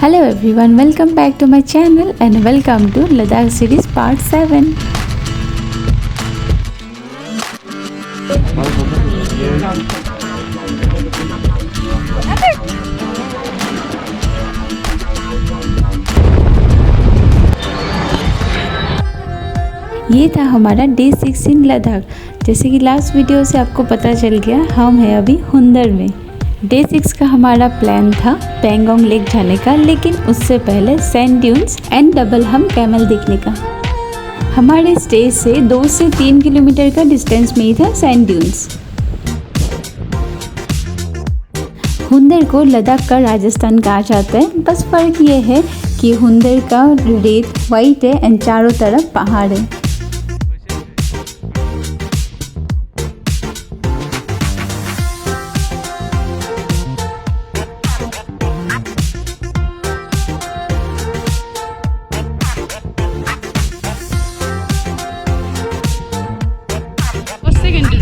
Hello everyone, welcome back to my channel and welcome to Ladakh series part 7. ये था हमारा day 6 इन लद्दाख। जैसे कि लास्ट वीडियो से आपको पता चल गया, हम हैं अभी हुंदर में। डे 6 का हमारा प्लान था पेंगोंग लेक जाने का, लेकिन उससे पहले सैंड ड्यून्स एंड डबल हम कैमल देखने का। हमारे स्टे से 2 से 3 किलोमीटर का डिस्टेंस में ही था सैंड ड्यून्स। हुंदर को लद्दाख का राजस्थान कहा जाता है, बस फ़र्क ये है कि हुंदर का रेत वाइट है एंड चारों तरफ पहाड़ है।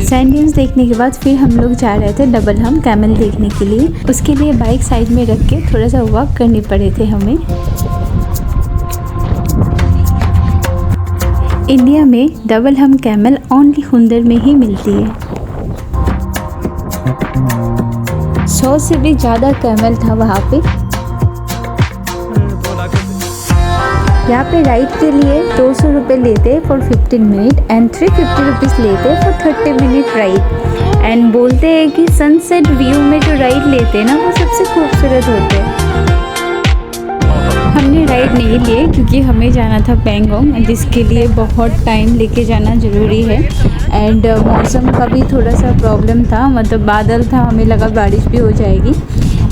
सैंड ड्यून्स देखने के बाद फिर हम लोग जा रहे थे डबल हम कैमल देखने के लिए। उसके लिए बाइक साइड में रख के थोड़ा सा वॉक करनी पड़े थे हमें। इंडिया में डबल हम कैमल ओनली हुंदर में ही मिलती है। 100 से भी ज़्यादा कैमल था वहाँ पे। यहाँ पे राइड के लिए 200 रुपये लेते फॉर 15 मिनट एंड 350 रुपीज़ लेते फॉर 30 मिनट राइड। एंड बोलते हैं कि सनसेट व्यू में जो राइड लेते हैं ना, वो सबसे खूबसूरत होते हैं। हमने राइड नहीं लिए क्योंकि हमें जाना था पेंगोंग, जिसके लिए बहुत टाइम लेके जाना ज़रूरी है। एंड मौसम का भी थोड़ा सा प्रॉब्लम था, मतलब बादल था, हमें लगा बारिश भी हो जाएगी,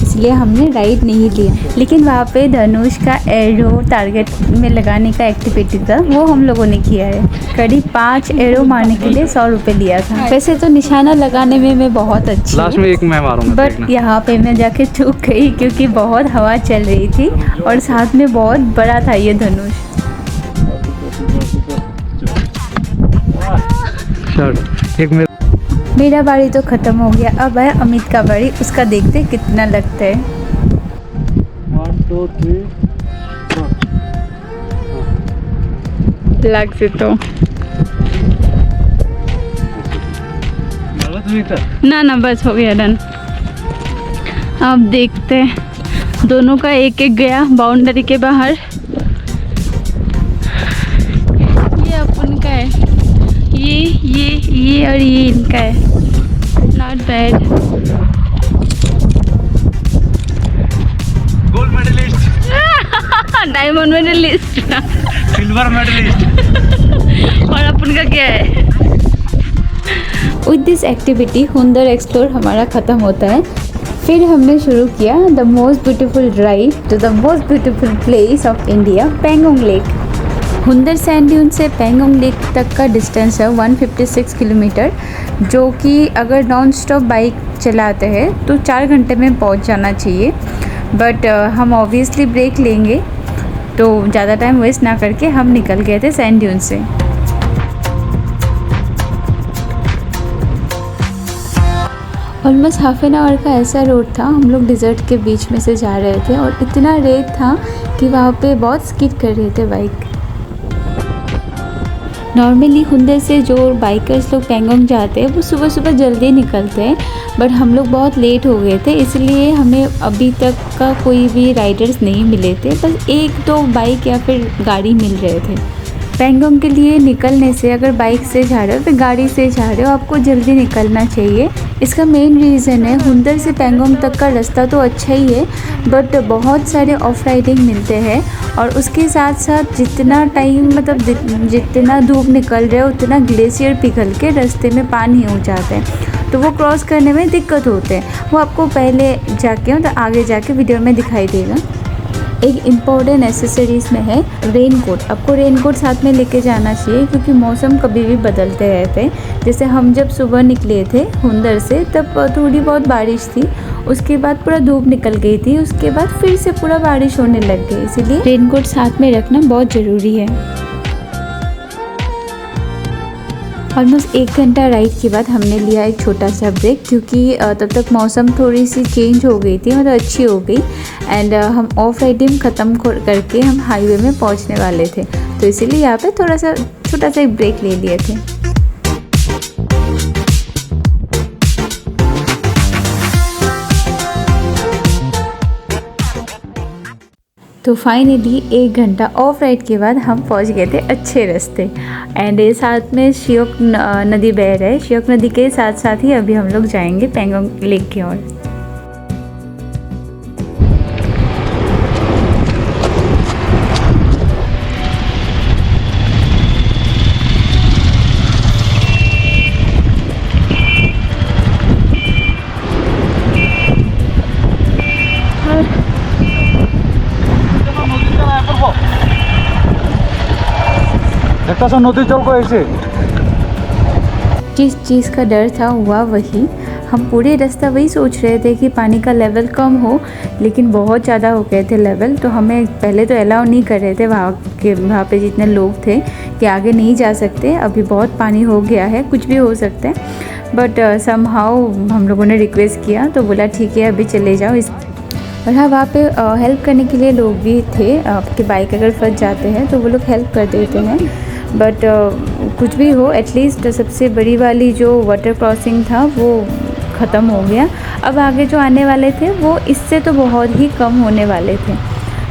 इसलिए हमने राइड नहीं लिया। लेकिन वहाँ पे धनुष का एरो टारगेट में लगाने का एक्टिविटी था, वो हम लोगों ने किया है। करीब 5 एरो मारने के लिए 100 रुपये लिया था। वैसे तो निशाना लगाने में मैं बहुत अच्छी, लास्ट में एक मैं मारूंगा, बट यहाँ पे मैं जाके चूक गई क्योंकि बहुत हवा चल रही थी और साथ में बहुत बड़ा था ये धनुष। मेरा बारी तो ख़त्म हो गया, अब है अमित का बारी। उसका देखते कितना लगता है। 1 2 3 लग से तो ना बस हो गया, डन। अब देखते हैं, दोनों का एक एक गया बाउंड्री के बाहर। ये अपन का है, ये और ये इनका है। Not bad. Gold medallist, diamond medallist, silver medallist. और अपन का क्या है? With this activity Hunder explore हमारा ख़त्म होता है। फिर हमने शुरू किया the most beautiful drive to the most beautiful place of India, Pangong lake. Hunder sand dune से पेंगोंग लेक तक का डिस्टेंस है 156 किलोमीटर, जो कि अगर नॉन स्टॉप बाइक चलाते हैं तो 4 घंटे में पहुंच जाना चाहिए। बट हम ऑब्वियसली ब्रेक लेंगे, तो ज़्यादा टाइम वेस्ट ना करके हम निकल गए थे सैंड ड्यून से। ऑलमोस्ट हाफ एन आवर का ऐसा रोड था। हम लोग डिज़र्ट के बीच में से जा रहे थे और इतना रेत था कि वहाँ पे बहुत स्किड कर रहे थे बाइक। नॉर्मली हुंदर से जो बाइकर्स लोग पेंगोंग जाते हैं वो सुबह सुबह जल्दी निकलते हैं, बट हम लोग बहुत लेट हो गए थे, इसलिए हमें अभी तक का कोई भी राइडर्स नहीं मिले थे। बस 1-2 बाइक या फिर गाड़ी मिल रहे थे। पेंगोंग के लिए निकलने से, अगर बाइक से जा रहे हो फिर गाड़ी से जा रहे हो, आपको जल्दी निकलना चाहिए। इसका मेन रीज़न है, हुंदर से पेंगोंग तक का रास्ता तो अच्छा ही है, बट बहुत सारे ऑफ राइडिंग मिलते हैं। और उसके साथ साथ जितना टाइम, मतलब जितना धूप निकल रहा है उतना ग्लेशियर पिघल के रास्ते में पानी हो जाता है, तो वो क्रॉस करने में दिक्कत होते हैं। वो आपको पहले जाके, मतलब आगे जाके वीडियो में दिखाई देगा। एक इम्पॉर्टेंट एसेसरीज़ में है रेन कोट। आपको रेन कोट साथ में लेके जाना चाहिए क्योंकि मौसम कभी भी बदलते रहते हैं। जैसे हम जब सुबह निकले थे हुंदर से, तब थोड़ी बहुत बारिश थी, उसके बाद पूरा धूप निकल गई थी, उसके बाद फिर से पूरा बारिश होने लग गई, इसीलिए रेन कोट साथ में रखना बहुत ज़रूरी है। ऑलमोस्ट 1 घंटा राइड के बाद हमने लिया एक छोटा सा ब्रेक, क्योंकि तब तक मौसम थोड़ी सी चेंज हो गई थी, मतलब अच्छी हो गई। एंड हम ऑफ राइडिंग ख़त्म करके हम हाईवे में पहुंचने वाले थे, तो इसीलिए यहाँ पे थोड़ा सा छोटा सा एक ब्रेक ले लिए थे। तो फाइनली 1 घंटा ऑफ राइड के बाद हम पहुंच गए थे अच्छे रास्ते। एंड साथ में श्योक नदी बह रहा है। श्योक नदी के साथ साथ ही अभी हम लोग जाएंगे पेंगोंग लेक की ओर। नदी चल को ऐसे जिस चीज़ का डर था हुआ वही। हम पूरे रास्ता वही सोच रहे थे कि पानी का लेवल कम हो, लेकिन बहुत ज़्यादा हो गए थे लेवल। तो हमें पहले तो अलाउ नहीं कर रहे थे वहाँ पे जितने लोग थे कि आगे नहीं जा सकते, अभी बहुत पानी हो गया है, कुछ भी हो सकता है। बट समहाउ हम लोगों ने रिक्वेस्ट किया तो बोला ठीक है अभी चले जाओ। और हाँ, वहाँ पे हेल्प करने के लिए लोग भी थे। आपके बाइक अगर फंस जाते हैं तो वो लोग हेल्प कर देते हैं। बट कुछ भी हो, एटलीस्ट सबसे बड़ी वाली जो वाटर क्रॉसिंग था वो ख़त्म हो गया। अब आगे जो आने वाले थे वो इससे तो बहुत ही कम होने वाले थे,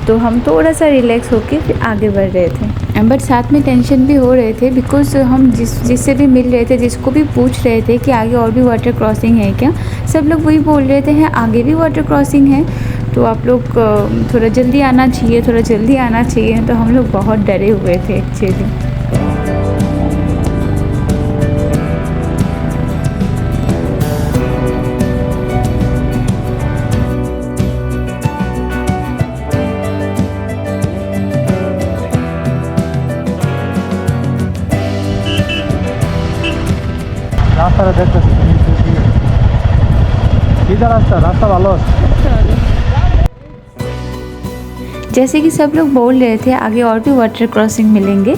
तो हम थोड़ा सा रिलैक्स होके फिर आगे बढ़ रहे थे। बट साथ में टेंशन भी हो रहे थे, बिकॉज हम जिससे भी मिल रहे थे, जिसको भी पूछ रहे थे कि आगे और भी वाटर क्रॉसिंग है क्या, सब लोग वही बोल रहे थे हैं आगे भी वाटर क्रॉसिंग है, तो आप लोग थोड़ा जल्दी आना चाहिए, थोड़ा जल्दी आना चाहिए। तो हम लोग बहुत डरे हुए थे एक्चुअली। रास्ता देखते सीधा रास्ता ভালো जैसे कि सब लोग बोल रहे थे आगे और भी वाटर क्रॉसिंग मिलेंगे,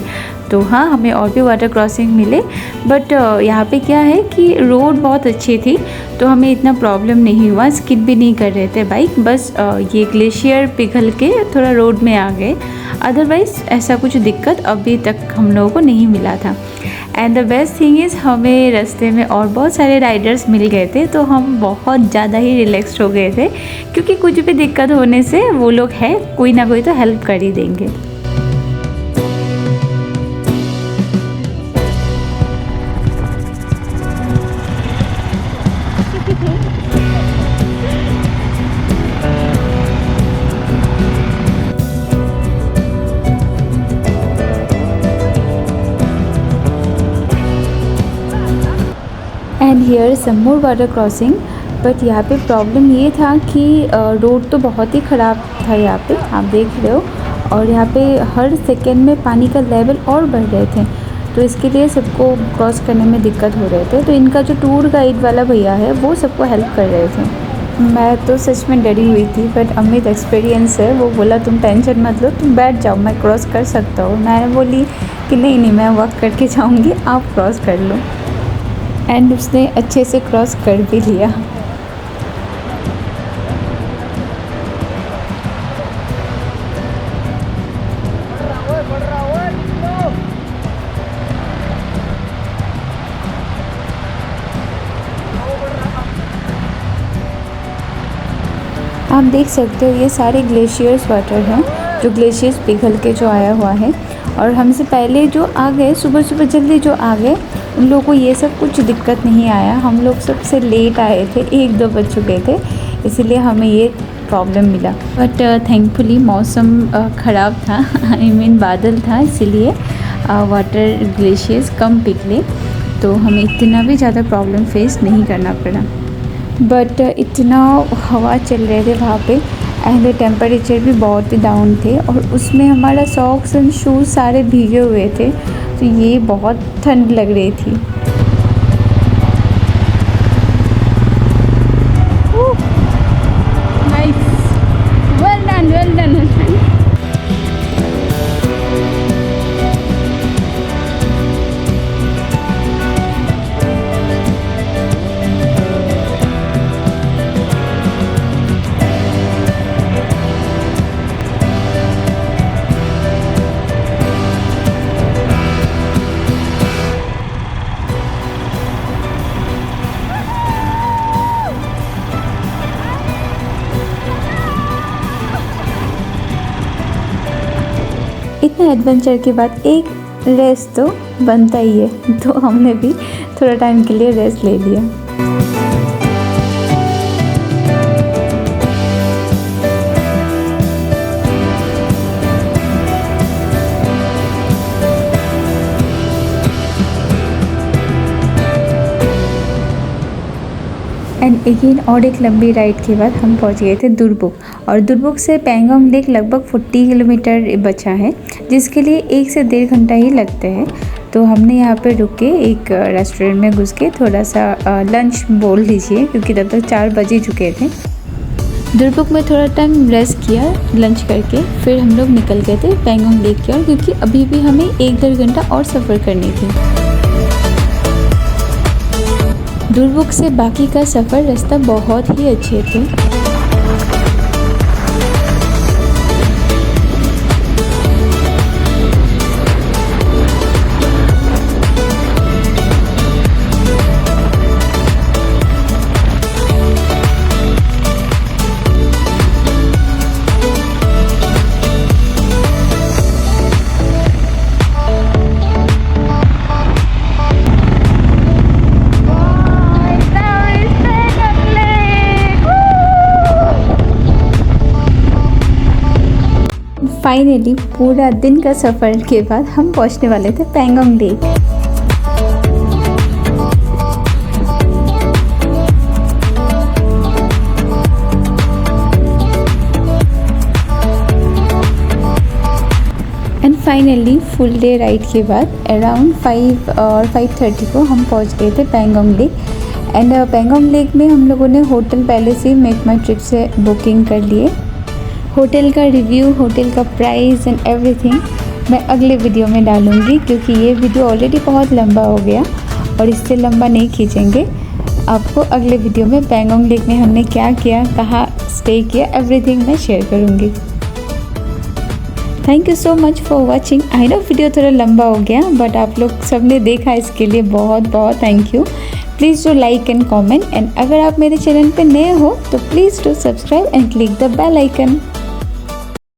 तो हाँ हमें और भी वाटर क्रॉसिंग मिले। बट यहाँ पे क्या है कि रोड बहुत अच्छी थी, तो हमें इतना प्रॉब्लम नहीं हुआ, स्किड भी नहीं कर रहे थे बाइक। बस ये ग्लेशियर पिघल के थोड़ा रोड में आ गए, अदरवाइज़ ऐसा कुछ दिक्कत अभी तक हम लोगों को नहीं मिला था। And the best thing is हमें रास्ते में और बहुत सारे राइडर्स मिल गए थे, तो हम बहुत ज़्यादा ही रिलैक्स्ड हो गए थे, क्योंकि कुछ भी दिक्कत होने से वो लोग हैं, कोई ना कोई तो हेल्प कर ही देंगे। And here some more water crossing. But यहाँ पे प्रॉब्लम ये था कि रोड तो बहुत ही ख़राब था यहाँ पे, आप देख रहे हो, और यहाँ पे हर सेकेंड में पानी का लेवल और बढ़ रहे थे, तो इसके लिए सबको क्रॉस करने में दिक्कत हो रहे थे। तो इनका जो टूर गाइड वाला भैया है वो सबको हेल्प कर रहे थे। मैं तो सच में डरी हुई थी, बट अमित एक्सपीरियंस है, वो बोला तुम टेंशन मत लो, तुम बैठ जाओ, मैं क्रॉस कर सकता हूँ। मैं बोली कि नहीं मैं वॉक करके जाऊँगी, आप क्रॉस कर लो। एंड उसने अच्छे से क्रॉस कर भी लिया। आप देख सकते हो ये सारे ग्लेशियर्स वाटर हैं, जो ग्लेशियर्स पिघल के जो आया हुआ है। और हमसे पहले जो आ गए, सुबह सुबह जल्दी जो आ गए, उन लोगों को ये सब कुछ दिक्कत नहीं आया। हम लोग सबसे लेट आए थे, 1-2 बज चुके थे, इसीलिए हमें ये प्रॉब्लम मिला। बट थैंकफुली मौसम ख़राब था, आई मीन बादल था, इसीलिए वाटर ग्लेशियर्स कम पिघले, तो हमें इतना भी ज़्यादा प्रॉब्लम फेस नहीं करना पड़ा। बट इतना हवा चल रहे थे वहाँ पे, एंड टेम्परेचर भी बहुत ही डाउन थे, और उसमें हमारा सॉक्स एंड शूज़ सारे भीगे हुए थे, तो ये बहुत ठंड लग रही थी। well done husband। इतना एडवेंचर के बाद एक रेस्ट तो बनता ही है, तो हमने भी थोड़ा टाइम के लिए रेस्ट ले लिया। एंड अगेन और एक लंबी राइड के बाद हम पहुंच गए थे दुरबुक, और दुरबुक से पैंगोंग लेक लगभग 40 किलोमीटर बचा है, जिसके लिए 1 से 1.5 घंटा ही लगते हैं। तो हमने यहाँ पे रुक के एक रेस्टोरेंट में घुस के थोड़ा सा लंच बोल लीजिए, क्योंकि तब तक 4 बज ही चुके थे। दुरबुक में थोड़ा टाइम रेस्ट किया लंच करके, फिर हम लोग निकल गए थे पैंगोंग लेक की ओर, क्योंकि अभी भी हमें 1-1.5 घंटा और सफ़र करनी थी। दुरबुक से बाकी का सफ़र रास्ता बहुत ही अच्छे थे। फाइनली पूरा दिन का सफ़र के बाद हम पहुंचने वाले थे Pangong lake. And finally full day ride के बाद अराउंड 5 और 5:30 को हम पहुंच गए थे Pangong lake. And Pangong lake में हम लोगों ने होटल पहले से मेक माई ट्रिप से बुकिंग कर लिए। होटल का रिव्यू, होटल का प्राइस एंड एवरीथिंग मैं अगले वीडियो में डालूँगी, क्योंकि ये वीडियो ऑलरेडी बहुत लंबा हो गया और इससे लंबा नहीं खींचेंगे। आपको अगले वीडियो में पैंगोंग लेक में हमने क्या किया, कहाँ स्टे किया, एवरीथिंग मैं शेयर करूँगी। Thank you so much for watching. I know video थोड़ा लंबा हो गया, बट आप लोग सब ने देखा, इसके लिए बहुत बहुत thank you. Please do like and comment, and अगर आप मेरे चैनल पे नए हो तो please do subscribe and click the bell icon.